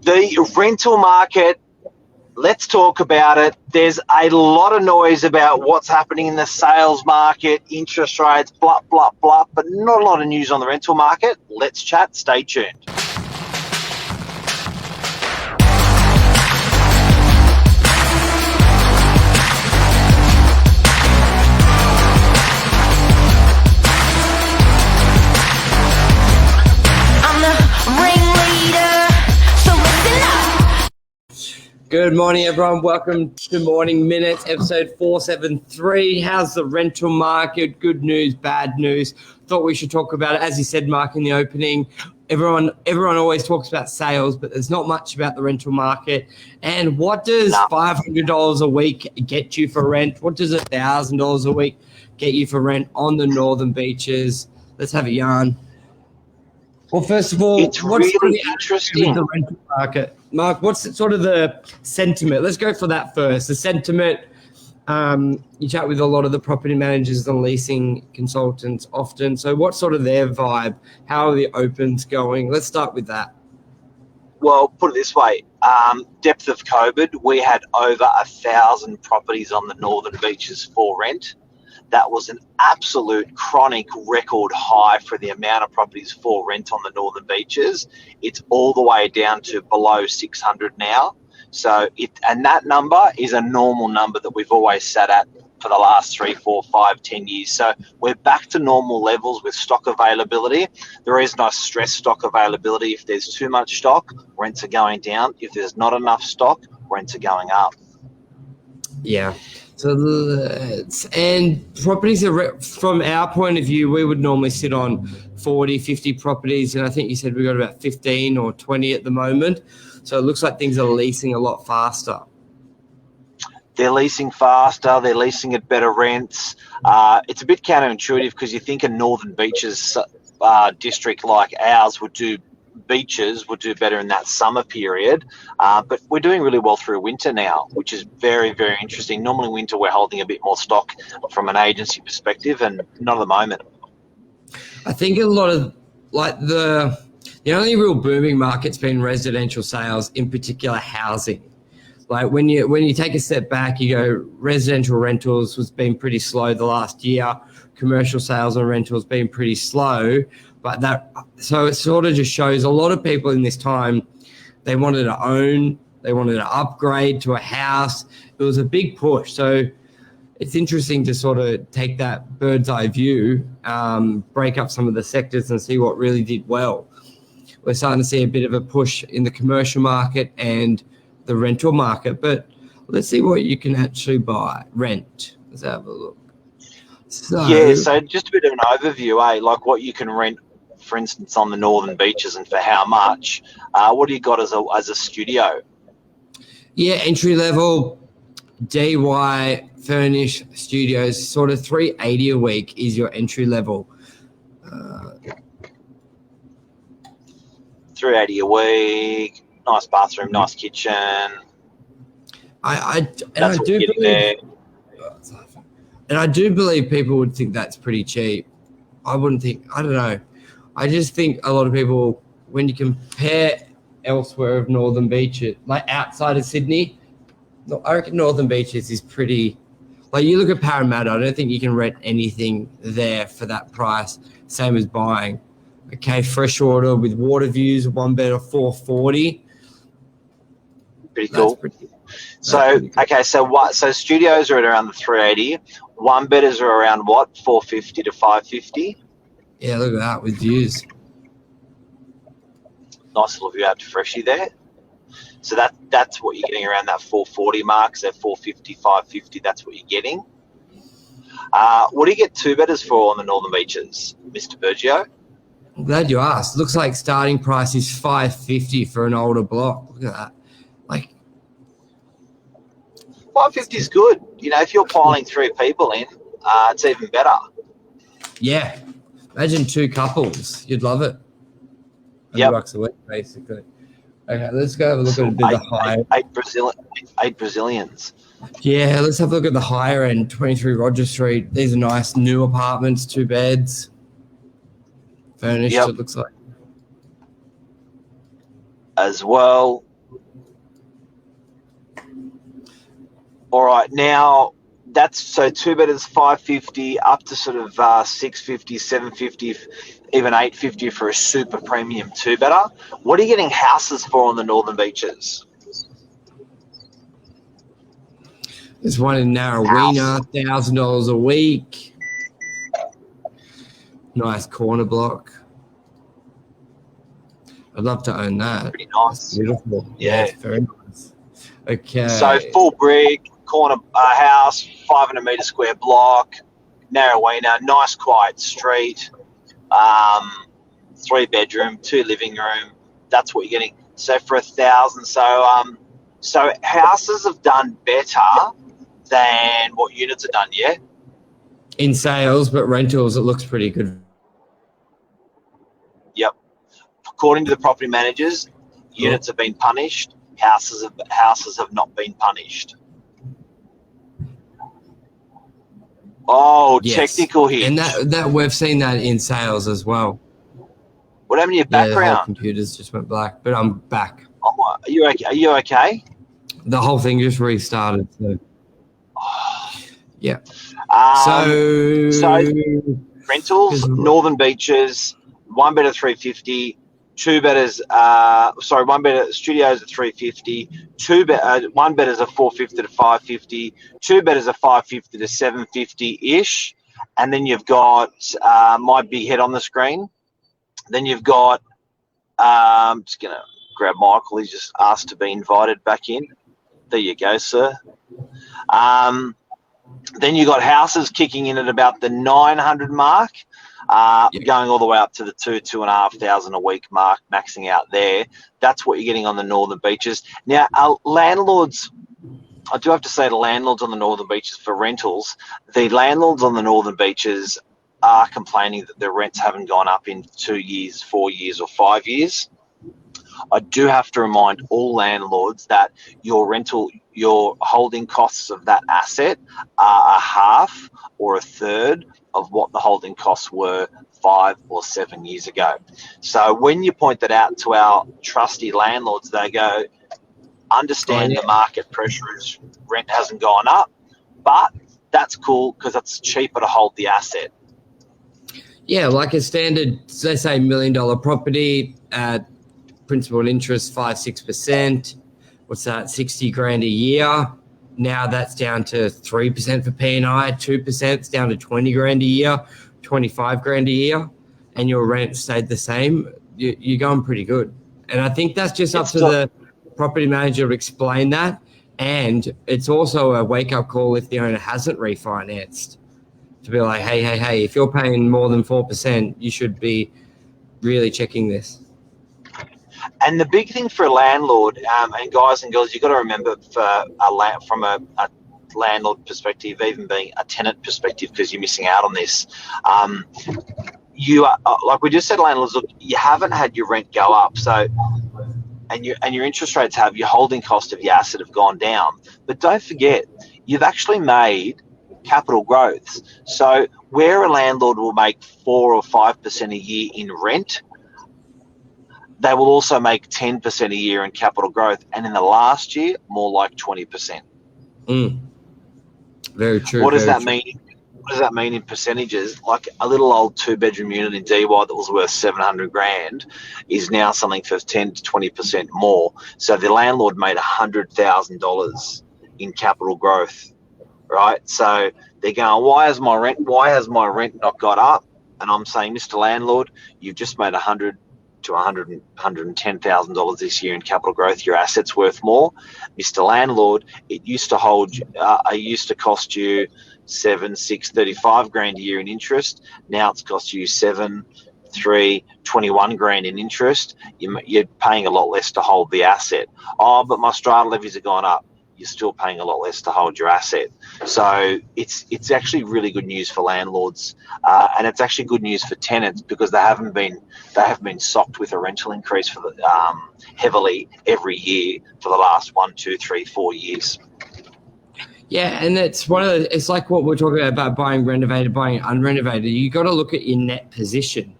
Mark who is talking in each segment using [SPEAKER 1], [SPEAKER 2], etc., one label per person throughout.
[SPEAKER 1] The rental market, let's talk about it. There's a lot of noise about what's happening in the sales market, interest rates, blah, blah, blah, but not a lot of news on the rental market. Let's chat. Stay tuned.
[SPEAKER 2] Good morning, everyone. Welcome to Morning Minutes, episode 473. How's the rental market? Good news, bad news? Thought we should talk about it. As you said, Mark, in the opening, everyone always talks about sales, but there's not much about the rental market. And what does $500 a week get you for rent? What does $1,000 a week get you for rent on the northern beaches? Let's have a yarn. Well, first of all,
[SPEAKER 1] it's really interesting.
[SPEAKER 2] The rental market. Mark, what's sort of the sentiment? Let's go for that first. The sentiment, you chat with a lot of the property managers and leasing consultants often. So what's sort of their vibe? How are the opens going? Let's start with that.
[SPEAKER 1] Well, put it this way. Depth of COVID, we had over 1,000 properties on the northern beaches for rent. That was an absolute chronic record high for the amount of properties for rent on the northern beaches. It's all the way down to below 600 now. And that number is a normal number that we've always sat at for the last 3, 4, 5, 10 years. So we're back to normal levels with stock availability. There is no stress stock availability. If there's too much stock, rents are going down. If there's not enough stock, rents are going up.
[SPEAKER 2] Yeah. So, and properties are, from our point of view, we would normally sit on 40, 50 properties. And I think you said we've got about 15 or 20 at the moment. So it looks like things are leasing a lot faster.
[SPEAKER 1] They're leasing faster. They're leasing at better rents. It's a bit counterintuitive because you think a northern beaches district like ours would do better in that summer period, but we're doing really well through winter now, which is very, very interesting. Normally winter we're holding a bit more stock from an agency perspective, and not at the moment.
[SPEAKER 2] I think a lot of the only real booming market's been residential sales, in particular housing. Like when you take a step back, you go residential rentals has been pretty slow the last year. Commercial sales and rentals been pretty slow. So it sort of just shows a lot of people in this time, they wanted to own, they wanted to upgrade to a house. It was a big push. So it's interesting to sort of take that bird's eye view, break up some of the sectors and see what really did well. We're starting to see a bit of a push in the commercial market and the rental market, but let's see what you can actually rent. Let's have a look.
[SPEAKER 1] So just a bit of an overview, like what you can rent, for instance, on the northern beaches and for how much. What do you got as a studio?
[SPEAKER 2] Yeah, entry level DIY furnished studios, sort of $380 a week is your entry level.
[SPEAKER 1] $380 a week, nice bathroom, nice kitchen.
[SPEAKER 2] I do believe people would think that's pretty cheap. I don't know. I just think a lot of people, when you compare elsewhere of northern beaches, like outside of Sydney, I reckon northern beaches is pretty, like you look at Parramatta, I don't think you can rent anything there for that price, same as buying. Okay, freshwater with water views, one bed of $440.
[SPEAKER 1] Pretty cool. So studios are at around the $380. One bedders are around what? $450 to $550.
[SPEAKER 2] Yeah, look at that with views.
[SPEAKER 1] Nice little view out to Freshie there. So that's what you're getting around that 440 mark. So 450, 550, that's what you're getting. What do you get two bedders for on the northern beaches, Mr. BURGIO?
[SPEAKER 2] I'm glad you asked. Looks like starting price is $550 for an older block. Look at that. Like
[SPEAKER 1] $550 is good. You know, if you're piling 3 people in, it's even better.
[SPEAKER 2] Yeah. Imagine 2 couples. You'd love it. $100 a week, basically. Okay, let's go have a look at a bit of the higher.
[SPEAKER 1] 8 Brazilians.
[SPEAKER 2] Yeah, let's have a look at the higher end, 23 Roger Street. These are nice new apartments, 2 beds. Furnished, it looks like.
[SPEAKER 1] As well, All right, now that's so two bedders 550 up to sort of 650, 750, even 850 for a super premium two bedder. What are you getting houses for on the northern beaches?
[SPEAKER 2] There's one in Narrowena, $1,000 a week. Nice corner block. I'd love to own that.
[SPEAKER 1] Pretty nice.
[SPEAKER 2] It's beautiful.
[SPEAKER 1] Yeah,
[SPEAKER 2] it's very nice. Okay.
[SPEAKER 1] So full brick, corner house, 500 metre square block, Narrowena, nice quiet street, 3 bedroom, 2 living room. That's what you're getting. So for 1,000. So houses have done better than what units have done. Yeah.
[SPEAKER 2] In sales, but rentals, it looks pretty good.
[SPEAKER 1] Yep. According to the property managers, units have been punished. Houses have not been punished. Oh, yes. Technical hit.
[SPEAKER 2] And that we've seen that in sales as well.
[SPEAKER 1] What happened to your background?
[SPEAKER 2] The whole computers just went black, but I'm back.
[SPEAKER 1] Oh, are you okay? Are you okay?
[SPEAKER 2] The whole thing just restarted. So. Yeah.
[SPEAKER 1] So rentals, northern beaches, 1 bedder 350, 2 bedders. One bedder studios at 350. 1 bedders are 450 to 550. 2 bedders are 550 to 750 ish, and then you've got my big head on the screen. Then you've got. I'm just gonna grab Michael. He's just asked to be invited back in. There you go, sir. Then you got houses kicking in at about the 900 mark, going all the way up to the 2,500 a week mark, maxing out there. That's what you're getting on the northern beaches. Now, landlords, I do have to say, the landlords on the northern beaches for rentals, the landlords on the northern beaches are complaining that their rents haven't gone up in 2 years, 4 years, or 5 years. I do have to remind all landlords that your holding costs of that asset are a half or a third of what the holding costs were 5 or 7 years ago. So when you point that out to our trusty landlords, they go, understand the market pressures, rent hasn't gone up, but that's cool because it's cheaper to hold the asset.
[SPEAKER 2] Yeah, like a standard, let's say, $1 million property at principal and interest 5-6%. What's that? 60 grand a year. Now that's down to 3% for P&I, 2%. It's down to 20 grand a year, 25 grand a year, and your rent stayed the same. You're going pretty good. And I think that's just up to the property manager to explain that. And it's also a wake-up call if the owner hasn't refinanced, to be like, hey, if you're paying more than 4%, you should be really checking this.
[SPEAKER 1] And the big thing for a landlord, and guys and girls, you've got to remember from a landlord perspective, even being a tenant perspective, because you're missing out on this. You are, like we just said, landlords, look, you haven't had your rent go up, so and your interest rates have, your holding cost of your asset have gone down. But don't forget, you've actually made capital growth. So where a landlord will make 4 or 5% a year in rent, they will also make 10% a year in capital growth, and in the last year, more like 20%.
[SPEAKER 2] Very true.
[SPEAKER 1] What does that mean? What does that mean in percentages? Like a little old 2-bedroom unit in DY that was worth 700 grand is now something for 10 to 20% more. So the landlord made $100,000 in capital growth, right? So they're going, why has my rent not got up? And I'm saying, Mr. Landlord, you've just made $100,000 to $110,000 this year in capital growth. Your assets worth more. Mr. Landlord, it used to cost you 35 grand a year in interest. Now it's cost you 21 grand in interest. You're paying a lot less to hold the asset. Oh, but my strata levies have gone up. You're still paying a lot less to hold your asset. So it's actually really good news for landlords, and it's actually good news for tenants because they have been socked with a rental increase for heavily every year for the last 1, 2, 3, 4 years.
[SPEAKER 2] Yeah, and it's it's like what we're talking about buying renovated, buying unrenovated. You got to look at your net position.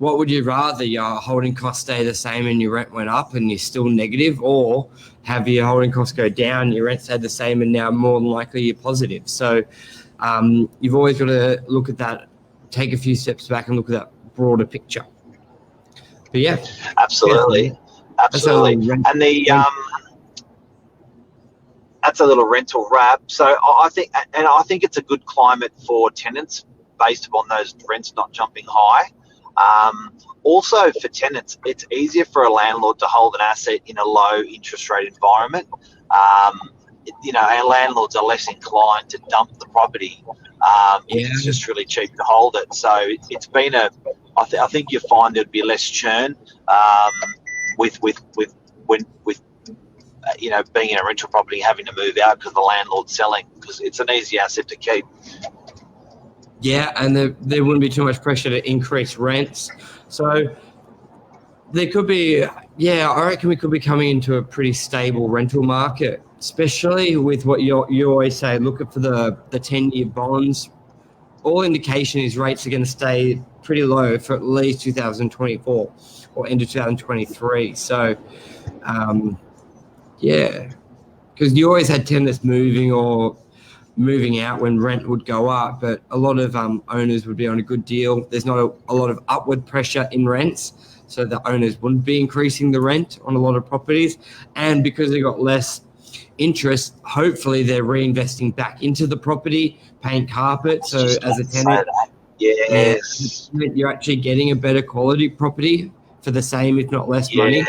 [SPEAKER 2] what would you rather? Your holding costs stay the same and your rent went up and you're still negative, or have your holding costs go down, your rent stayed the same and now more than likely you're positive? So you've always got to look at that, take a few steps back and look at that broader picture. But yeah.
[SPEAKER 1] Absolutely. Absolutely. And that's a little rental wrap. So I think it's a good climate for tenants based upon those rents not jumping high. Also for tenants, it's easier for a landlord to hold an asset in a low interest rate environment. Our landlords are less inclined to dump the property if it's just really cheap to hold it. So it's been I think you find there'd be less churn with being in a rental property, having to move out because the landlord's selling, because it's an easy asset to keep.
[SPEAKER 2] Yeah, and there wouldn't be too much pressure to increase rents. So there could be, I reckon we could be coming into a pretty stable rental market, especially with what you always say, look for the 10-year bonds. All indication is rates are going to stay pretty low for at least 2024 or end of 2023. So, because you always had tenants moving out when rent would go up, but a lot of owners would be on a good deal. There's not a lot of upward pressure in rents, so the owners wouldn't be increasing the rent on a lot of properties. And because they got less interest, hopefully they're reinvesting back into the property, paint carpet. So as a tenant, you're actually getting a better quality property for the same, if not less money.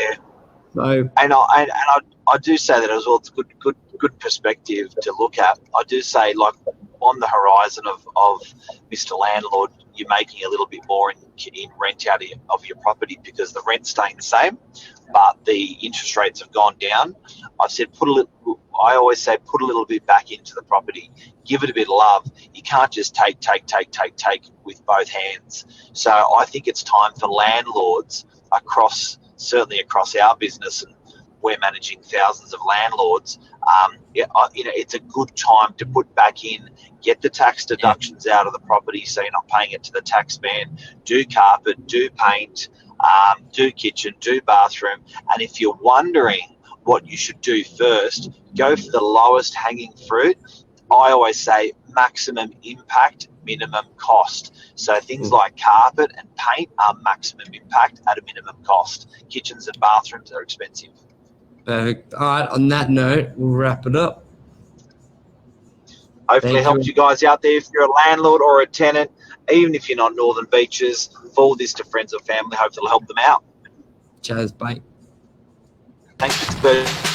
[SPEAKER 2] So,
[SPEAKER 1] and I do say that as well. It's good perspective to look at. I do say, like, on the horizon of Mr. Landlord, you're making a little bit more in rent out of your property because the rent's staying the same, but the interest rates have gone down. I always say put a little bit back into the property, give it a bit of love. You can't just take with both hands. So I think it's time for landlords certainly across our business, and we're managing thousands of landlords. It's a good time to put back in, get the tax deductions out of the property so you're not paying it to the tax man. Do carpet, do paint, do kitchen, do bathroom. And if you're wondering what you should do first, go for the lowest hanging fruit. I always say maximum impact, minimum cost. So things like carpet and paint are maximum impact at a minimum cost. Kitchens and bathrooms are expensive.
[SPEAKER 2] Perfect. All right, on that note, we'll wrap it up.
[SPEAKER 1] Hopefully it helps you guys out there. If you're a landlord or a tenant, even if you're not Northern Beaches, forward this to friends or family. Hopefully it'll help them out.
[SPEAKER 2] Cheers, bye.
[SPEAKER 1] Thanks, Mr. Bird.